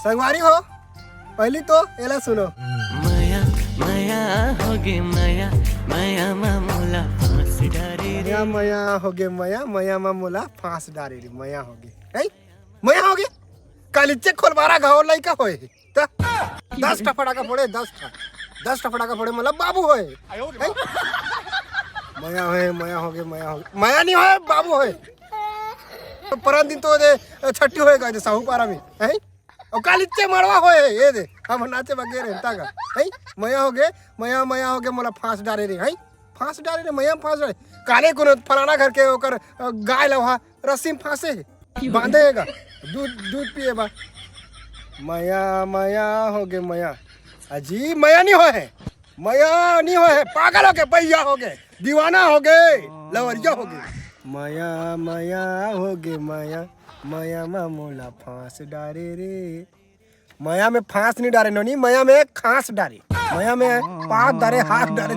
संगवारी हो पहली तो एला सुनो। माया माया होगे माया माया मामूला फांस डारे रे मया मया होगे मया मया मामूला फांस डारे रे मया होगे है मया होगे कालीचे खोल बारा गाँव लइका होए त 10 फटाका फोड़े 10 फटाका फोड़े मतलब बाबू होए है? मया होए मया होगे मया नहीं होए बाबू होए। परन दिन तो दे छट्टी होएगा जे साहू पारा में है और कालीचे मरवा होए ये दे हम नाचे बगे रहता का है मया होगे मोला फांस डारे रे है फांस डारे रे मया फांस डारे काले कोनो फलाना घर के ओकर गाय लवा रस्सी में फांसे बांधेगा दूध पिए बा मया होगे मया अजी मया नहीं होए पागल हो गए भैया हो गए दीवाना हो गए लवरिया हो गए मया होगे मया मामूला फांस डारे रे मया में फांस नहीं डारे नोनी मया में खांस डारे मया में पाँच डारे हाथ डारे